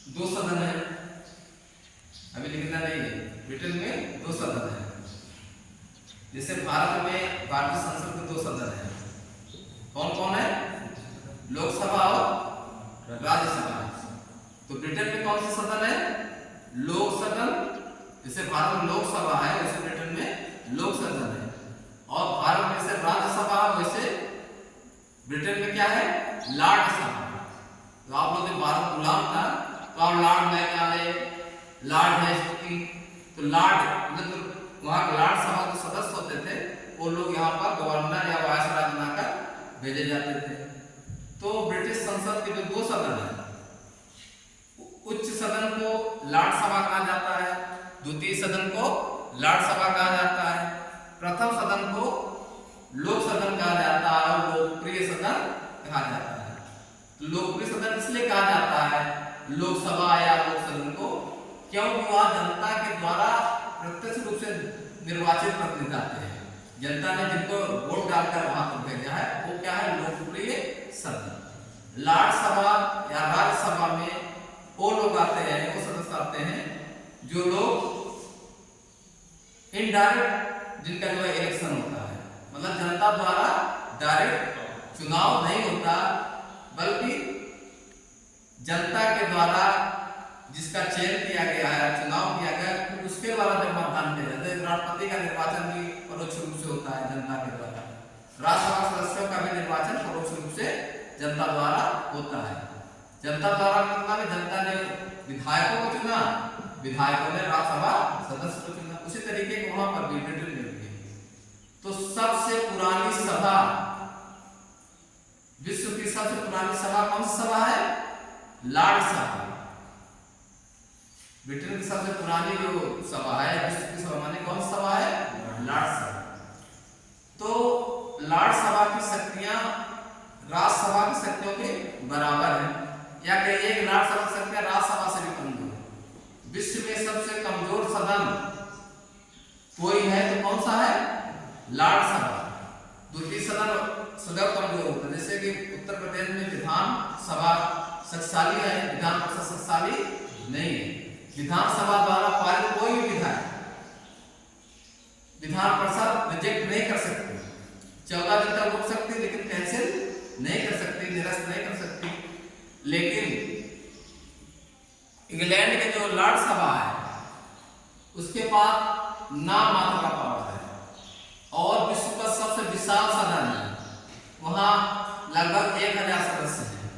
दो सदन है, अभी लिखना नहीं है। ब्रिटेन में दो सदन है। जैसे भारत में भारतीय संसद के दो सदन है। कौन कौन है? लोकसभा और राज्यसभा। तो ब्रिटेन में कौन सा सदन है? लोक सदन। जैसे भारत में लोकसभा है वैसे ब्रिटेन में लोक सदन है। और भारत में जैसे राज्यसभा वैसे ब्रिटेन में क्या है? लॉर्ड सभा। तो आप लोग जब भारत गुलाम था तो आप लॉर्ड मैकाले, लॉर्ड हेस्टिंग, तो लॉर्ड मतलब वहाँ के लॉर्ड सभा के सदस्य होते थे, वो लोग यहाँ पर गवर्नर या वायसराय बनाकर भेजे जाते थे। तो ब्रिटिश संसद के जो दो सदन है, उच्च सदन को लॉर्ड सभा कहा जाता है, द्वितीय सदन को लॉर्ड सभा कहा जाता है, प्रथम सदन को लोक सदन कहा जाता है और लोकप्रिय सदन कहा जाता है। तो लोकप्रिय सदन इसलिए कहा जाता है लोकसभा या लोक सदन को, क्योंकि वह जनता के द्वारा प्रत्यक्ष रूप से निर्वाचित प्रतिनिधि आते हैं। जनता ने जिनको वोट डालकर वहां पर भेजा है वो क्या है? लोकप्रिय सदन। लॉर्ड सभा या राज्यसभा में वो लोग आते हैं, वो सदस्य आते हैं जो लोग इनडायरेक्ट, जिनका जो है इलेक्शन होता है, मतलब जनता द्वारा डायरेक्ट चुनाव नहीं होता, बल्कि जनता के द्वारा जिसका चयन किया गया है, चुनाव किया गया, फिर उसके द्वारा जब मतदान किया जाता है। राष्ट्रपति का निर्वाचन भी परोक्ष रूप से होता है जनता के द्वारा। राज्यसभा सदस्यों का भी निर्वाचन परोक्ष रूप से जनता द्वारा होता है। जनता द्वारा मतलब जनता ने विधायकों को चुना, विधायकों ने राज्यसभा सदस्य को चुना। उसी तरीके के वहां पर भी ब्रिटेन में भी। तो सबसे पुरानी सभा, विश्व की सबसे पुरानी सभा कौन सी सभा है? लॉर्ड सभा। ब्रिटेन की सबसे पुरानी जो सभा है विश्व की सभा माने कौन सी सभा है? लॉर्ड सभा। तो लॉर्ड सभा की शक्तियां राज्यसभा की शक्तियों के बराबर है, या कहिए कि लॉर्ड सभा की शक्तियां राज्यसभा से भी कमजोर है। विश्व में सबसे कमजोर सदन कोई है तो कौन सा है? लॉर्ड सभा। द्वितीय सदन सदैव कमजोर होता है। जैसे कि उत्तर प्रदेश में विधान सभा शक्तिशाली है, विधान परिषद शक्तिशाली नहीं है। विधानसभा द्वारा पारित कोई भी विधायक विधान परिषद रिजेक्ट नहीं कर सकती। 14 दिन तक रोक सकती, लेकिन कैंसिल नहीं कर सकती, निरस्त नहीं कर सकती। लेकिन इंग्लैंड के जो लॉर्ड सभा है उसके पास नाम मात्र का पावर है और विश्व का सबसे विशाल सदन है। वहां लगभग 1000 सदस्य हैं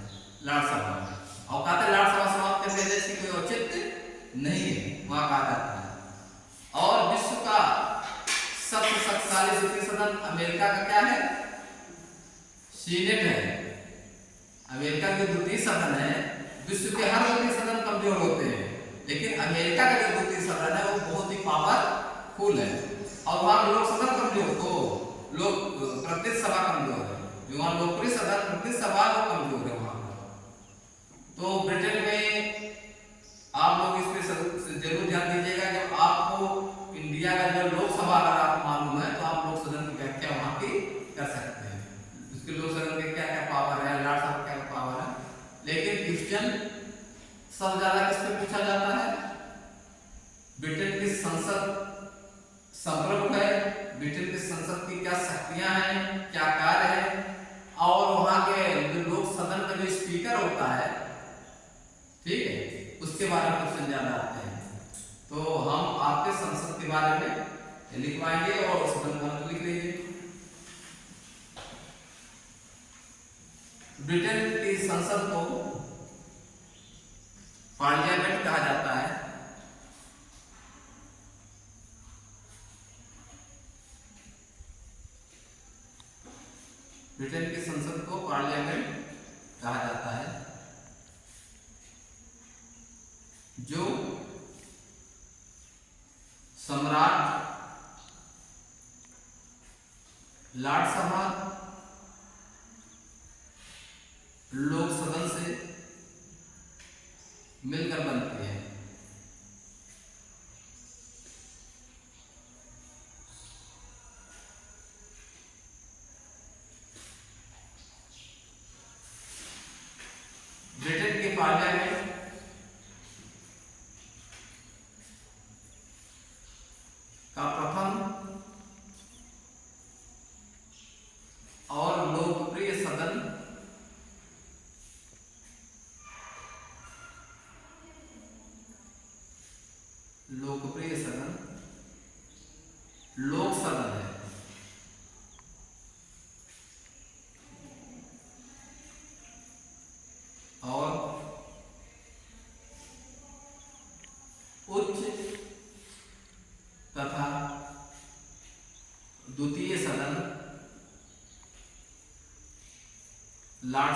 लॉर्ड सभा में। और कहते हैं लॉर्ड सभा समाप्त करने जैसी कोई औचित्य नहीं है, वहां कहा जाता है। और विश्व का सबसे शक्तिशाली द्वितीय सदन अमेरिका का क्या है? सीनेट है। अमेरिका के द्वितीय सदन है। विश्व के हर द्वितीय सदन कमजोर होते हैं, लेकिन अमेरिका का जो द्वितीय सदन है वो बहुत ही पावरफुल है। और वहां लोक सदन कमजोर, तो लोक प्रत्यक्ष सभा कमजोर है। जो वहां लोकप्रिय सदन प्रत्यक्ष सभा वो कमजोर है वहां पर। तो ब्रिटेन में आप लोग इस पे जरूर ध्यान दीजिएगा। जब आपको इंडिया का जो लोकसभा अगर आपको मालूम है तो आप लोक सदन की व्याख्या वहां की कर सकते हैं। उसके लोक सदन के क्या क्या पावर है, लॉर्ड सभा क्या पावर है। लेकिन क्वेश्चन सबसे ज्यादा किस पे पूछा जाता है? ब्रिटेन की संसद संप्रभु है, ब्रिटेन की संसद की क्या शक्तियां हैं, क्या कार्य है, और वहां के जो लोक सदन का जो स्पीकर होता है, ठीक है, उसके बारे में क्वेश्चन ज्यादा आते हैं। तो हम आपके संसद के बारे में लिखवाएंगे और सदन को लिख देंगे। ब्रिटेन की संसद को पार्लियामेंट कहा जाता है। ब्रिटेन की संसद को पार्लियामेंट कहा जाता है, जो सम्राट, लॉर्ड सभा, लोक सदन से मिलकर बनती है। ब्रिटेन की पार्लियामेंट लोकप्रिय सदन लोक सदन है। और उच्च तथा द्वितीय सदन लाट